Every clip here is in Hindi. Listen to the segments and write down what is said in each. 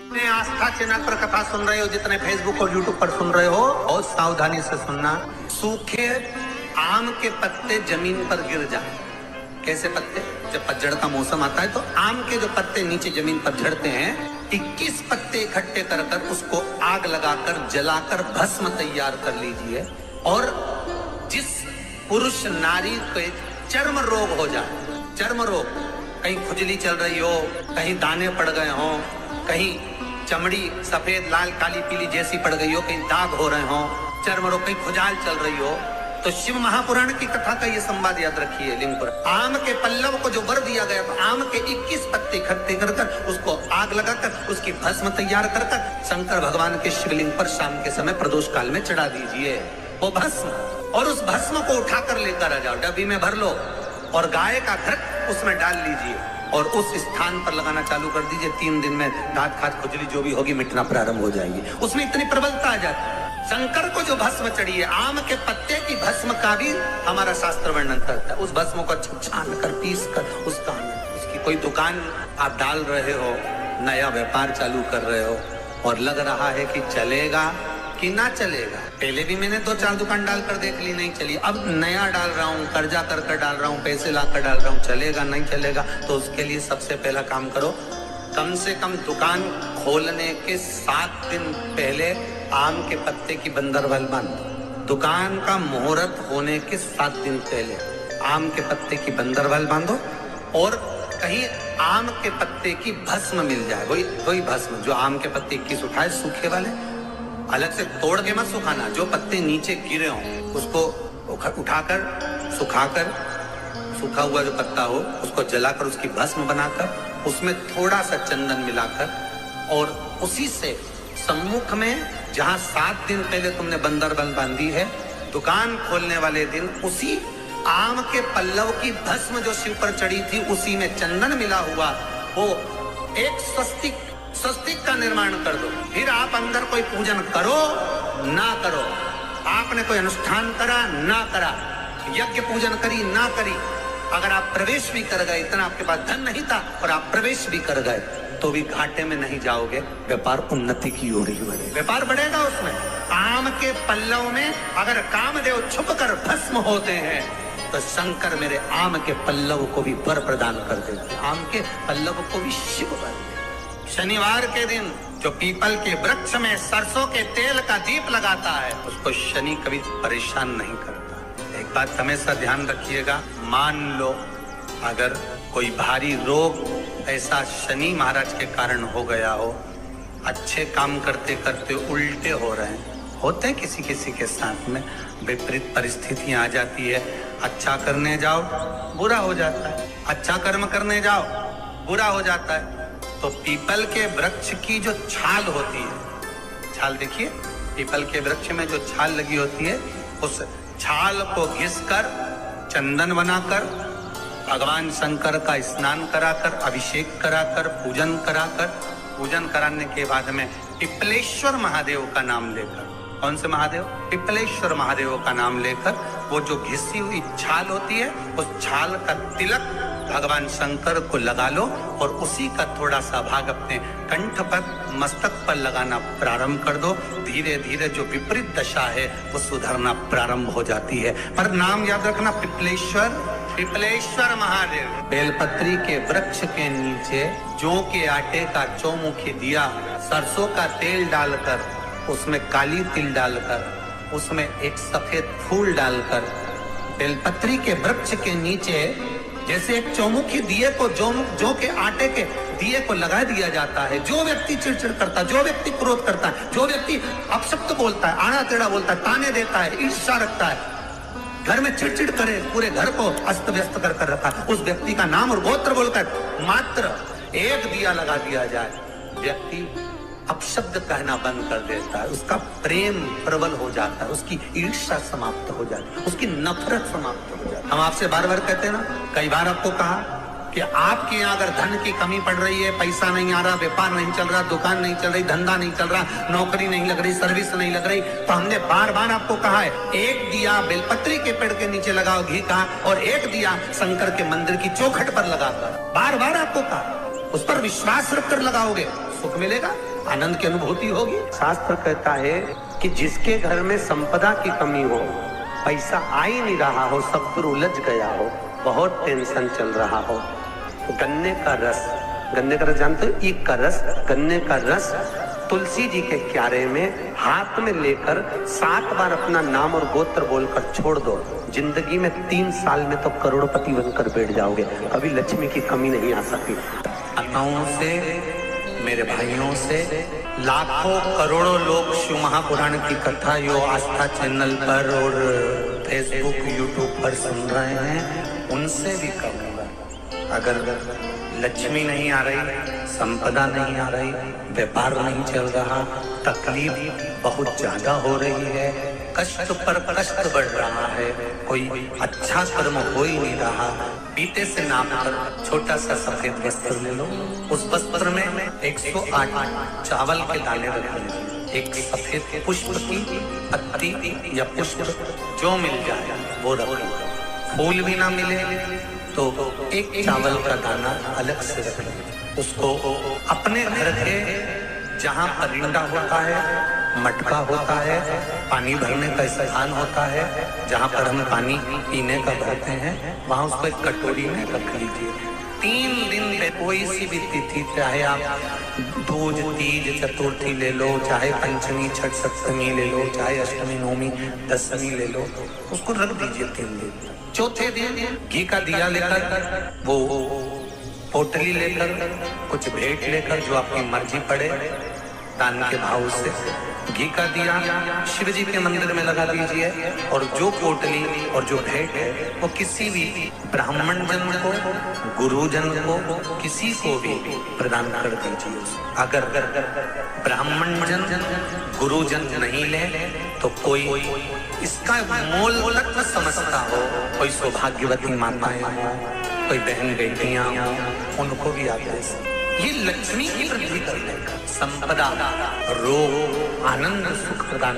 जितने आस्था चैनल पर कथा सुन रहे हो, जितने फेसबुक और यूट्यूब पर सुन रहे हो, बहुत सावधानी से सुनना। सूखे आम के पत्ते जमीन पर गिर जाए। कैसे पत्ते? जब पतझड़ का मौसम आता है तो आम के जो पत्ते नीचे जमीन पर झड़ते हैं, 21 पत्ते इकट्ठे कर कर उसको आग लगाकर जलाकर भस्म तैयार कर लीजिए। और जिस पुरुष नारी के चर्म रोग हो जाए, चर्म रोग, कहीं खुजली चल रही हो, कहीं दाने पड़ गए हो, कहीं चमड़ी सफेद लाल काली पीली जैसी पड़ गई हो, कहीं दाग हो रहे हो, चर्म रोग, कहीं खुजाल चल रही हो, तो शिव महापुराण की कथा का ये संवाद याद रखिए। लिंगपुर आम के पल्लव को जो वर दिया गया, तो आम के 21 पत्ते इकट्ठे कर कर उसको आग लगाकर उसकी भस्म तैयार कर कर शंकर भगवान के शिवलिंग पर शाम के समय प्रदोष काल में चढ़ा दीजिए वो भस्म। और उस भस्म को उठाकर लेकर आ जाओ, डब्बी में भर लो और गाय का घृत उसमें डाल लीजिए और उस स्थान पर लगाना चालू कर दीजिए। 3 दिन में दांत खाज खुजली जो भी होगी मिटना प्रारंभ हो जाएगी। उसमें इतनी प्रबलता आ जाती है। शंकर को जो भस्म चढ़ी है, आम के पत्ते की भस्म का भी हमारा शास्त्र वर्णन करता है। उस भस्म को छान कर पीस कर उसकी कोई दुकान आप डाल रहे हो, नया व्यापार चालू कर रहे हो और लग रहा है कि चलेगा कि ना चलेगा। पहले भी मैंने 2-4 दुकान डालकर देख ली, नहीं चली। अब नया डाल रहा हूँ, कर्जा कर डाल रहा हूँ, पैसे लाकर डाल रहा हूँ, चलेगा नहीं चलेगा। तो उसके लिए सबसे पहला काम करो, कम से कम दुकान खोलने के 7 दिन पहले आम के पत्ते की बंदरवाल बांधो। दुकान का मुहूर्त होने के 7 दिन पहले आम के पत्ते की बंदरवाल बांधो और कहीं आम के पत्ते की भस्म मिल जाए, वही भस्म जो आम के पत्ते 21 उठाए सूखे वाले, अलग से तोड़ के मत सुखाना, जो पत्ते नीचे गिरे हों उसको उठाकर सुखाकर, सूखा हुआ जो पत्ता हो उसको जलाकर उसकी भस्म बनाकर उसमें थोड़ा सा चंदन मिलाकर और उसी से सम्मुख में जहां 7 दिन पहले तुमने बंदरबल बांधी है, दुकान खोलने वाले दिन उसी आम के पल्लव की भस्म जो शिव पर चढ़ी थी उसी में चंदन मिला हुआ वो एक स्वस्तिक का निर्माण कर दो। फिर आप अंदर कोई पूजन करो ना करो, आपने कोई अनुष्ठान करा ना करा, यज्ञ पूजन करी ना करी, अगर आप प्रवेश भी कर गए, इतना आपके पास धन नहीं था और आप प्रवेश भी कर गए तो भी घाटे में नहीं जाओगे। व्यापार उन्नति की ओर ही बढ़ेगा, व्यापार बढ़ेगा। उसमें आम के पल्लव में अगर कामदेव छुप कर भस्म होते हैं तो शंकर मेरे आम के पल्लव को भी वर प्रदान कर देते, आम के पल्लव को भी शिव वर। शनिवार के दिन जो पीपल के वृक्ष में सरसों के तेल का दीप लगाता है उसको शनि कभी परेशान नहीं करता। एक बात हमेशा ध्यान रखिएगा, मान लो अगर कोई भारी रोग ऐसा शनि महाराज के कारण हो गया हो, अच्छे काम करते करते उल्टे हो रहे हैं, होते हैं किसी किसी के साथ में, विपरीत परिस्थितियां आ जाती है। अच्छा करने जाओ बुरा हो जाता है, अच्छा कर्म करने जाओ बुरा हो जाता है। तो पीपल के वृक्ष की जो छाल होती है, छाल देखिए, पीपल के वृक्ष में जो छाल लगी होती है, उस छाल को घिसकर चंदन बनाकर भगवान शंकर का स्नान कराकर, अभिषेक कराकर, पूजन कराने के बाद में पिपलेश्वर महादेव का नाम लेकर, कौन से महादेव? पिपलेश्वर महादेव का नाम लेकर वो जो घिसी हुई छाल होती है उस छाल का तिलक भगवान शंकर को लगा लो और उसी का थोड़ा सा भाग अपने कंठ पर, मस्तक पर लगाना प्रारंभ कर दो। धीरे धीरे जो विपरीत दशा है वो सुधरना प्रारंभ हो जाती है। पर नाम याद रखना, पिपलेश्वर महादेव। बेलपत्री के वृक्ष के नीचे जौ के आटे का चौमुखी दिया, सरसों का तेल डालकर, उसमें काली तिल डालकर, उसमें एक सफेद फूल डालकर, बेलपत्री के वृक्ष के नीचे जैसे एक चौमुखी दिए को जौ के आटे के दिए को लगा दिया जाता है। जो व्यक्ति चिड़चिड़ करता है, जो व्यक्ति क्रोध करता है, जो व्यक्ति अपशब्द बोलता है, आड़ा टेढ़ा बोलता है, ताने देता है, ईर्ष्या रखता है, घर में चिड़चिड़ करे, पूरे घर को अस्त व्यस्त कर रखा है, उस व्यक्ति का नाम और गोत्र बोलकर मात्र एक दिया लगा दिया जाए, व्यक्ति अपशब्द कहना बंद कर देता है, उसका प्रेम प्रबल हो जाता है, उसकी ईर्ष्या समाप्त हो जाती है, उसकी नफरत समाप्त हो जाती है। हम आपसे बार बार कहते हैं ना, कई बार आपको कहा कि आपके यहाँ अगर धन की कमी पड़ रही है, पैसा नहीं आ रहा, व्यापार नहीं चल रहा, दुकान नहीं चल रही, धंधा नहीं चल रहा, नौकरी नहीं लग रही, सर्विस नहीं लग रही, तो हमने बार बार आपको कहा है, एक दिया बेलपत्री के पेड़ के नीचे लगाओ घी का और एक दिया शंकर के मंदिर की चौखट पर लगाकर, बार बार आपको कहा, उस पर विश्वास रखकर लगाओगे, सुख मिलेगा, आनंद की अनुभूति होगी। शास्त्र कहता है कि जिसके घर में संपदा की कमी हो, पैसा आ ही नहीं रहा हो, सब पर उलझ गया हो, बहुत टेंशन चल रहा हो, गन्ने का रस जानते हो, ईख का रस, गन्ने का रस तुलसी जी के क्यारे में हाथ में लेकर 7 बार अपना नाम और गोत्र बोलकर छोड़ दो, जिंदगी में 3 साल में तो करोड़पति बनकर बैठ जाओगे, कभी लक्ष्मी की कमी नहीं आ सकती। माताओं से, मेरे भाइयों से, लाखों करोड़ों लोग शिव महापुराण की कथा यो आस्था चैनल पर और फेसबुक यूट्यूब पर सुन रहे हैं, उनसे भी कहूँगा, अगर लक्ष्मी नहीं आ रही, संपदा नहीं आ रही, व्यापार नहीं चल रहा, तकलीफ बहुत ज्यादा हो रही है, कष्ट पर कष्ट बढ़ रहा है, कोई अच्छा कर्म हो ही नहीं रहा, पीते से नाम कर छोटा सा सफेद वस्त्र ले लो, उस वस्त्र में 108 चावल के दाने रख लो, एक सफेद पुष्प की पत्ती या पुष्प जो मिल जाए वो रख लो, फूल भी ना मिले तो एक चावल का दाना अलग से रख लो, उसको अपने घर के जहाँ परिंदा होता है, मटका होता है, पानी भरने का स्थान होता है, जहाँ पर हम पानी पीने का भरते हैं, वहाँ उसको एक कटोरी में रख लीजिए। 3 दिन में कोई सी भी तिथि, चाहे आप दूज, तीज, चतुर्थी ले लो, चाहे पंचमी, छठ, सप्तमी ले लो, चाहे अष्टमी, नवमी, दशमी ले लो, उसको रख दीजिए 3 दिन। चौथे दिन घी का दिया लेकर, वो पोटली लेकर, कुछ भेंट लेकर, जो आपकी मर्जी पड़े, दान के भाव से घी का दिया शिव जी के मंदिर में लगा दीजिए, और जो पोटली और जो भेंट है वो किसी भी ब्राह्मण जन को, गुरुजन को, किसी को भी प्रदान कर दीजिए। अगर ब्राह्मण जन, गुरुजन नहीं ले तो कोई इसका मोल तक समझता हो, कोई सौभाग्यवती माताएं हो, कोई बहन बेटियां हो, उनको भी आप दे सकते। ये लक्ष्मी की वृद्धि करने का, संपदा, रोग, आनंद, सुख प्रदान।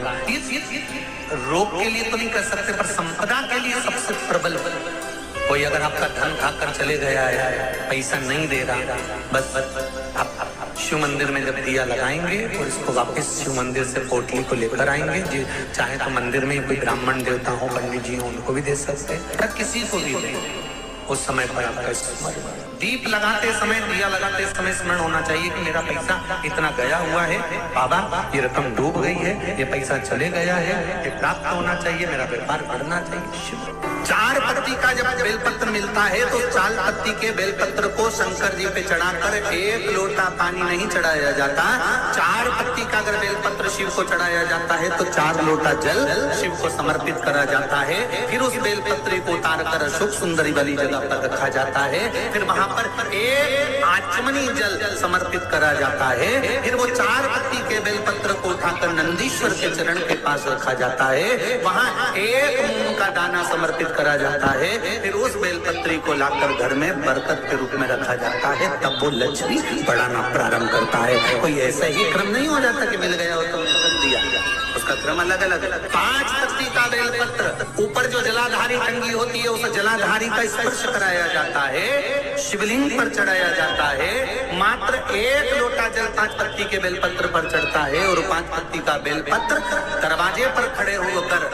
रोग के लिए तो नहीं कर सकते, पर संपदा के लिए सबसे प्रबल। कोई अगर आपका धन खाकर चले गया है, पैसा नहीं दे रहा, बस आप शिव मंदिर में जब दिया लगाएंगे और इसको वापस शिव मंदिर से पोटली को लेकर आएंगे, जी चाहे तो मंदिर में कोई ब्राह्मण देवता हो, पंडित जी हो, उनको भी दे सकते हैं, किसी को भी दे। उस समय पर आपका स्मरण, दीप लगाते समय, दिया लगाते समय स्मरण होना चाहिए कि मेरा पैसा इतना गया हुआ है, बाबा ये रकम डूब गई है, ये पैसा चले गया है, ये प्राप्त होना चाहिए, मेरा व्यापार बढ़ना चाहिए। 4 पत्ती का जब बेलपत्र मिलता है तो 4 पत्ती के बेलपत्र को शंकर जी पे चढ़ाकर 1 लोटा पानी नहीं चढ़ाया जाता। 4 पत्ती का अगर बेलपत्र शिव को चढ़ाया जाता है तो 4 लोटा जल शिव को समर्पित करा जाता है। फिर उस बेलपत्र को उतार कर अशोक सुंदरी वाली जगह पर रखा जाता है। फिर वहां पर 1 आचमनी जल समर्पित करा जाता है। फिर वो 4 पत्ती के बेलपत्र को उठाकर नंदीश्वर के चरण के पास रखा जाता है। वहां 1 मूंग का दाना समर्पित करा जाता है। फिर उस बेलपत्री को लाकर घर में बरकत के रूप में रखा जाता है। तब वो लक्ष्मी बढ़ाना प्रारंभ करता है। कोई ऐसा ही क्रम नहीं हो जाता कि मिल गया हो तो रख दिया, उसका क्रम अलग अलग। 5 पत्ती का बेलपत्र, ऊपर जो जलाधारी टंगी होती है उस जलाधारी का स्पर्श कराया जाता है, शिवलिंग पर चढ़ाया जाता है। मात्र 1 लोटा जल 5 पत्ती के बेलपत्र पर चढ़ता है और 5 पत्ती का बेलपत्र दरवाजे पर खड़े होकर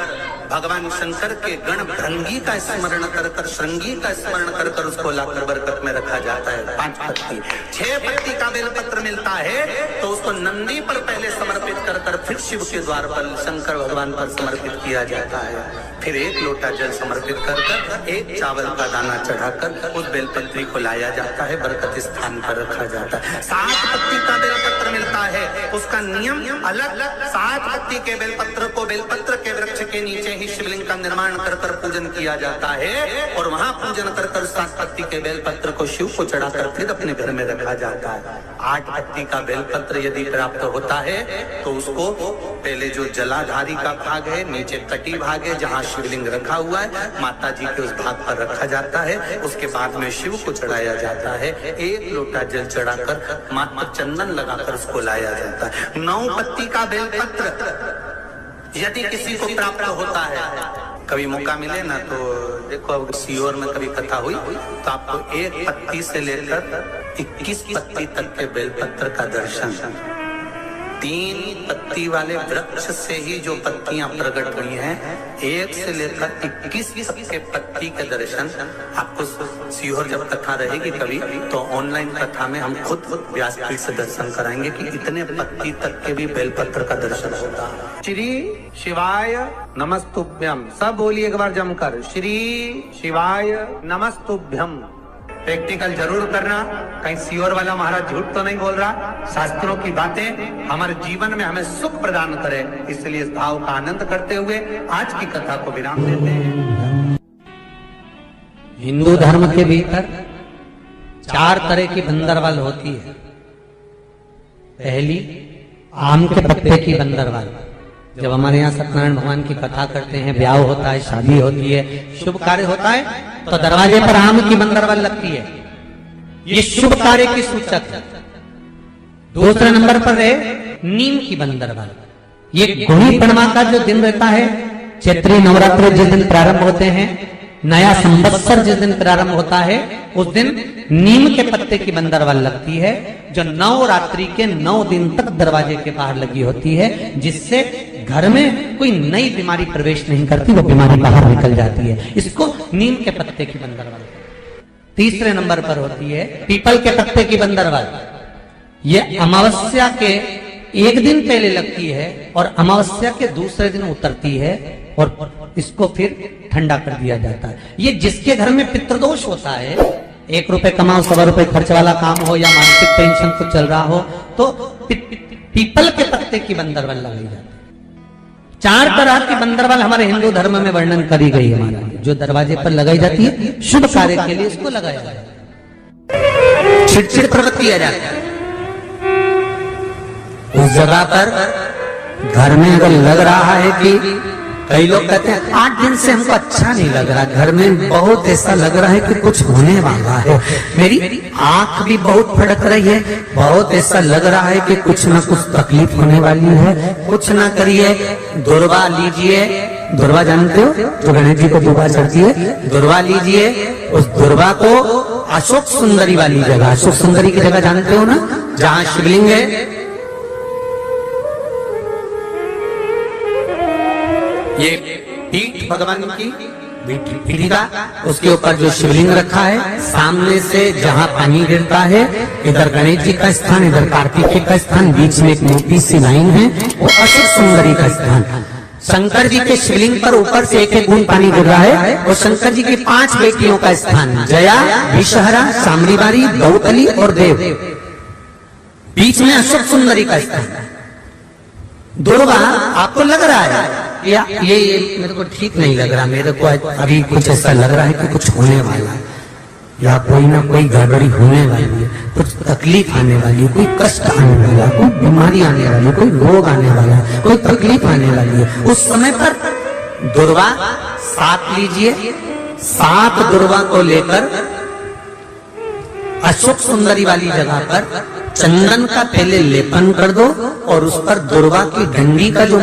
भगवान शंकर के गण भृंगी का स्मरण कर कर, श्रृंगी का स्मरण कर कर उसको लाकर बरकत में रखा जाता है। 5 पत्ती। 6 पत्ती का बेलपत्र मिलता है तो उसको नंदी पर पहले समर्पित कर कर फिर शिव के द्वार पर शंकर भगवान पर समर्पित किया जाता है। फिर 1 लोटा जल समर्पित कर कर 1 चावल का दाना चढ़ाकर उस बेलपत्री को लाया जाता है, बरकत स्थान पर रखा जाता है। 7 पत्ती का बेलपत्र मिलता है, उसका नियम अलग। 7 पत्ती के बेलपत्र को बेलपत्र के वृक्ष के नीचे ही शिवलिंग का निर्माण कर कर पूजन किया जाता है और वहां पूजन कर कर 7 पत्ती के बेलपत्र को शिव को चढ़ाकर फिर अपने घर में रखा जाता है। 8 पत्ती का बेलपत्र यदि प्राप्त होता है तो उसको पहले जो जलाधारी का भाग है, नीचे तटी भाग है जहाँ शिवलिंग रखा हुआ है, माता जी के उस भाग पर रखा जाता है। उसके बाद में शिव को चढ़ाया जाता है। 1 लोटा जल चढ़ाकर मात्र चंदन लगाकर उसको लाया जाता है। 9 पत्ती का बेलपत्र यदि किसी को प्राप्त होता है, कभी मौका मिले ना तो देखो, अब सीहोर में कभी कथा हुई तो आपको 1 पत्ती से लेकर 21 पत्ती तक के बेलपत्र का दर्शन, 3 पत्ती वाले वृक्ष से ही जो पत्तियां प्रकट हुई हैं, 1 से लेकर 21 तक के पत्ती के दर्शन आपको सीहोर जब कथा रहेगी कभी तो ऑनलाइन कथा में हम खुद व्यासपीठ से दर्शन कराएंगे कि इतने पत्ती तक के भी बेलपत्र का दर्शन होता है। श्री शिवाय नमस्तुभ्यम, सब बोलिए एक बार जमकर, श्री शिवाय नमस्तुभ्यम। प्रैक्टिकल जरूर करना, कहीं सीहोर वाला महाराज झूठ तो नहीं बोल रहा। शास्त्रों की बातें हमारे जीवन में हमें सुख प्रदान करे, इसलिए इस भाव का आनंद करते हुए आज की कथा को विराम देते हैं। हिंदू धर्म के भीतर 4 तरह की बंदरवाल होती है। पहली, आम के पत्ते की बंदरवाल। जब हमारे यहाँ सत्यनारायण भगवान की कथा करते हैं, ब्याह होता है, शादी होती है, शुभ कार्य होता है, तो दरवाजे पर आम की बंदरवाल लगती है। ये शुभ कार्य की सूचक है। दूसरे नंबर पर है नीम की बंदरवाल। ये गुड़ी पूर्णिमा का जो दिन रहता है, चैत्री नवरात्र जिस दिन प्रारंभ होते हैं, नया संवत्सर जिस दिन प्रारंभ होता है, उस दिन नीम के पत्ते की बंदरवाल लगती है, जो 9 रात्रि के 9 दिन तक दरवाजे के बाहर लगी होती है, जिससे घर में कोई नई बीमारी प्रवेश नहीं करती, वो बीमारी बाहर निकल जाती है। इसको नीम के पत्ते की बंदरवाल। तीसरे नंबर पर होती है पीपल के पत्ते की बंदरवाल। ये अमावस्या के 1 दिन पहले लगती है और अमावस्या के दूसरे दिन उतरती है, और इसको फिर ठंडा कर दिया जाता है। ये जिसके घर में पितृदोष होता है, 1 रुपए कमाओ 100 रुपए खर्च वाला काम हो, या मानसिक टेंशन कुछ चल रहा हो, तो पीपल के पत्ते की बंदरवाल लगाई जाती है। 4 तरह की बंदरवाल हमारे हिंदू धर्म में वर्णन करी गई है, हमारे जो दरवाजे पर लगाई जाती है, शुभ कार्य के लिए इसको लगाया जाता है। चिड़चिड़ प्रवृत्ति किया जाता है। उस जगह पर घर में अगर लग रहा है कि कई लोग कहते हैं 8 दिन से हमको अच्छा नहीं लग रहा, घर में बहुत ऐसा लग रहा है कि कुछ होने वाला है, मेरी आंख भी बहुत फड़क रही है, बहुत ऐसा लग रहा है कि कुछ ना कुछ तकलीफ होने वाली है, कुछ ना करिए, दुर्वा लीजिए। दुर्वा जानते हो, जो गणेश जी को दुर्वा चढ़ती है, दुर्वा लीजिए। उस दुर्वा को अशोक सुंदरी वाली जगह, अशोक सुंदरी की जगह जानते हो ना, जहाँ शिवलिंग है, ये पीठ भगवान की पीठी का, उसके ऊपर जो शिवलिंग रखा है, सामने से जहाँ पानी गिरता है, इधर गणेश जी का स्थान, इधर कार्तिकेय का स्थान, बीच में एक मोटी सी लाइन है, वो अशोक सुंदरी का स्थान। शंकर जी के शिवलिंग पर ऊपर से 1-1 बूंद पानी गिर रहा है, और शंकर जी की 5 बेटियों का स्थान, जया, विषहरा, शाम्भवी, गौतली और देव। बीच में अशोक सुंदरी का स्थान। दुर्वा आपको लग रहा है या ये मेरे को ठीक नहीं लग रहा, मेरे को अभी कुछ ऐसा लग रहा है कि कुछ होने वाला है, या कोई ना कोई गड़बड़ी होने वाली है, कुछ तकलीफ आने वाली है, कोई कष्ट आने वाला है, कोई बीमारी आने वाली है, कोई रोग आने वाला है, कोई तकलीफ आने वाली है। उस समय पर दुर्वा 7 लीजिए। 7 दुर्वा को लेकर अशोक सुंदरी वाली जगह पर चंदन का पहले लेपन कर दो, और उस पर दुर्वा की डंडी का जो